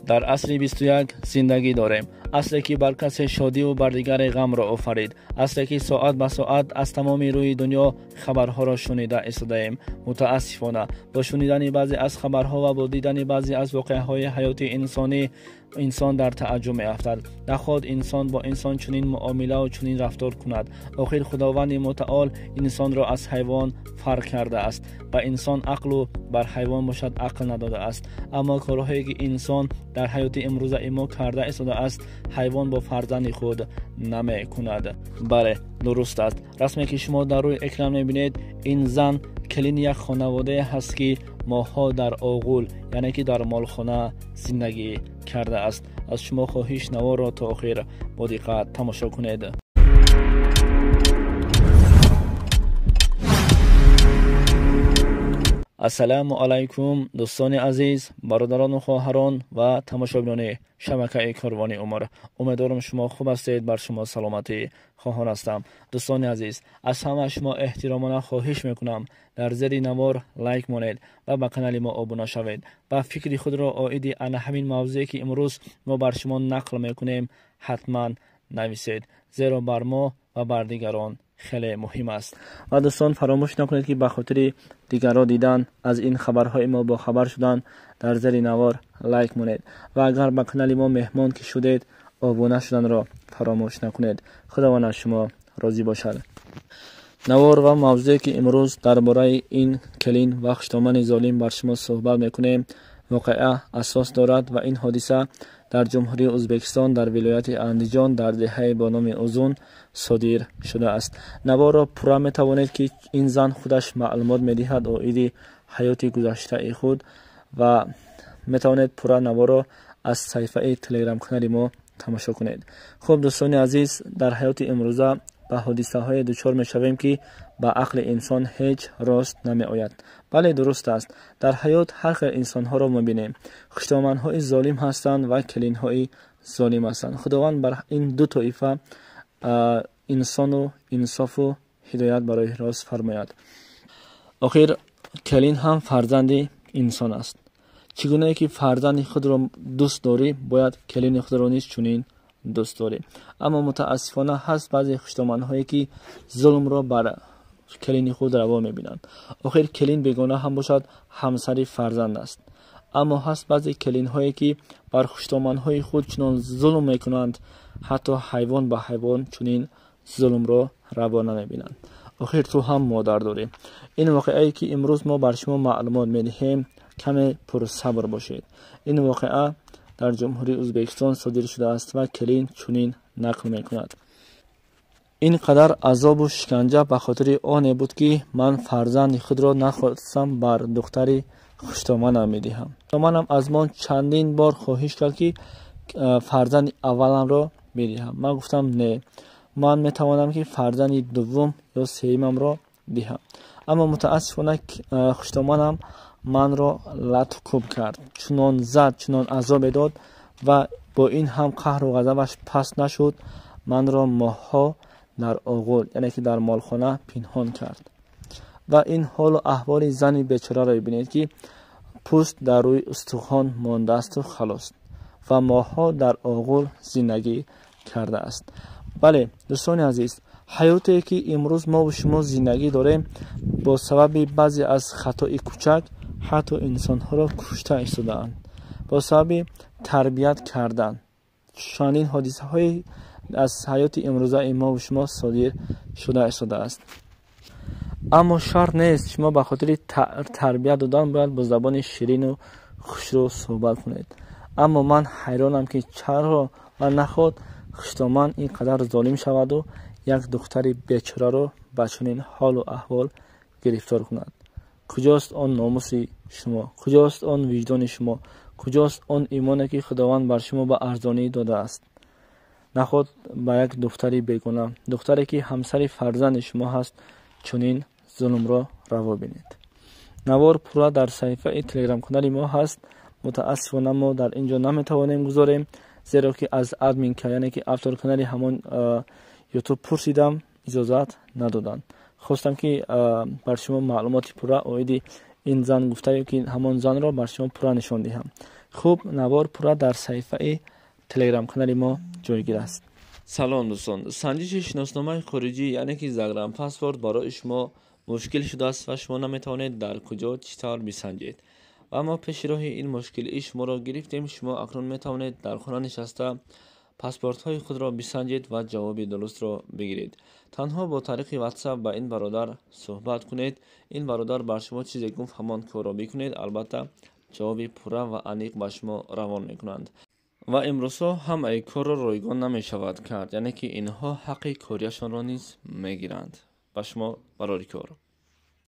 در عصر 21 زندگی داریم. عصری که بر کسی شادی و بر دیگر غم را آفرید. عصری که ساعت به ساعت از تمام روی دنیا خبرها را شنیده ایستاده‌ایم. متاسفانه با شنیدن بعضی از خبرها و با دیدن بعضی از واقعه‌های حیاتی انسانی انسان در تعجب می‌افتد. نخواهد انسان با انسان چنین معامله و چنین رفتار کند. آخر خداوند متعال انسان را از حیوان فرق کرده است. به انسان عقل و بر حیوان باشد عقل نداده است. اما کارهایی که انسان در حیات امروزه ما کرده ایستاده است حیوان با فرزند خود نمی کند. بله درست است. رسمی که شما در روی اکران می‌بینید این زن کلین یک خانواده هست که ماها در آغول یعنی که در مالخانه زندگی کرده است. از شما خواهش نوار را تا آخر با دقت تماشا کنید. السلام علیکم دوستان عزیز، برادران و خواهران و تماشاگران شبکه کاروان عمر. امیدوارم شما خوب هستید. بر شما سلامتی خواهان هستم. دوستان عزیز، از همه شما احترامانه خواهش میکنم در زیر نوار لایک مانید و به کانال ما ابونه شوید و فکر خود را عائد آن همین موضوعی که امروز ما بر شما نقل میکنیم حتما نویسید، زیرا بر ما و بر دیگران خیلی مهم است. و دوستان فراموش نکنید که به خاطر دیگران دیدن از این خبرهای ما با خبر شدن در زیر نوار لایک مونید و اگر به کانال ما مهمان که شدید ابونه شدن را فراموش نکنید. خداوند از شما راضی باشد. نوار و موضوعی که امروز درباره این کلین و خشتامن ظالم بر شما صحبت میکنیم واقعا اساس دارد و این حادثه در جمهوری ازبکستان در ولایت اندیجان در دهه با نام اوزون صادر شده است. نوار را پورا می توانید که این زن خودش معلومات می دهد عائد حیات گذشته خود و می توانید پورا نوار را از صفحه تلگرام کانال ما تماشا کنید. خب دوستان عزیز، در حیات امروزه به حادثه های دچار می شویم که با عقل انسان هیچ راست نمی آید. بله درست است. در حیات هر خیلی انسان ها را می بینیم. خشتامن های ظالم هستند و کلین های ظالم هستند. خداوند بر این دو طایفه انسان و انصاف و هدایت برای راست فرماید. آخر کلین هم فرزند انسان است. چگونه که فرزند خود را دوست داری باید کلین خود را نیز چنین دوست داری. اما متاسفانه هست بعضی خشتامن هایی که ظلم را بر کلین خود روا میبینند. آخر کلین بیگانه هم باشد همسری فرزند است. اما هست بعضی کلین هایی که بر خشتامن های خود چنان ظلم میکنند حتی حیوان به حیوان چنین ظلم را روا نمیبینند. آخر تو هم مادر داری. این واقعه که امروز ما بر شما معلومات میدهیم کمی پر صبر باشید. این واقعه در جمهوری ازبکستان صادر شده است و کلین چنین نقل میکند. این قدر عذاب و شکنجه به خاطر آن بود که من فرزند خود را نخواستم بر دختری خشتامنم میدهم. خشتامنم از من چندین بار خواهش کرد که فرزند اولم را بدهم. من گفتم نه، من میتوانم که فرزند دوم یا سومم را دهم. اما متاسفانه خشتامنم من را لط کوب کرد، چنان زد، چنان عذاب داد و با این هم قهر و غضبش پس نشد. من را ماه‌ها در آغل یعنی که در مالخانه پنهان کرد و این حال و احوال زن بیچاره را ببینید که پوست در روی استخوان مانده است و خلاص و ماه‌ها در آغل زندگی کرده است. بله دوستان عزیز، حیاتی که امروز ما و شما زندگی داریم با سبب بعضی از خطای کوچک حتی انسان‌ها را کشته ایستاده‌اند. با سبب تربیت کردن چنین حادثه‌های از حیات امروزه ما و شما صادر شده است. اما شرط نیست شما به خاطر تربیت دادن باید با زبان شیرین و خوشرو صحبت کنید. اما من حیرانم که چرا و نخواد خشتامن اینقدر ظالم شود و یک دختر بیچاره را به چنین حال و احوال گرفتار کند. کجاست آن ناموس شما؟ کجاست آن وجدان شما؟ کجاست آن ایمانی که خداوند بر شما به ارزانی داده است؟ نخواد با یک دختری بیگانه، دختری که همسر فرزند شما هست چنین ظلم را روا بینید. نوار پورا در صفحه تلگرام کانال ما هست. متاسفانه ما در اینجا نمیتوانیم گذاریم زیرا که از ادمین که یعنی که افطار کانال همون یوتیوب پرسیدم اجازت ندادن. خواستم که بر شما معلوماتی پورا عائد این زن گفته که همان زن را بر شما پورا نشان دهم. خوب نوار پورا در صفحه تلگرام کانال ما جایگیر است. سلام دوستان، سنجش شناسنامه خارجی یعنی که زاگرام پاسپورت برای شما مشکل شده است و شما نمیتوانید در کجا چطور بسنجید. و اما پیش راه این مشکل شما را گرفتیم. شما اکنون میتوانید در خانه نشسته پاسپورت های خود را بسنجید و جواب درست را بگیرید. تنها با طریق واتساپ با این برادر صحبت کنید. این برادر بر شما چیزی گفت همان کار را بکنید. البته جواب پورا و انیق به شما روان میکنند. و امروزها هم ای کار را رایگان نمی شود کرد، یعنی که اینها حق کاریشان را نیز میگیرند. به شما برای کار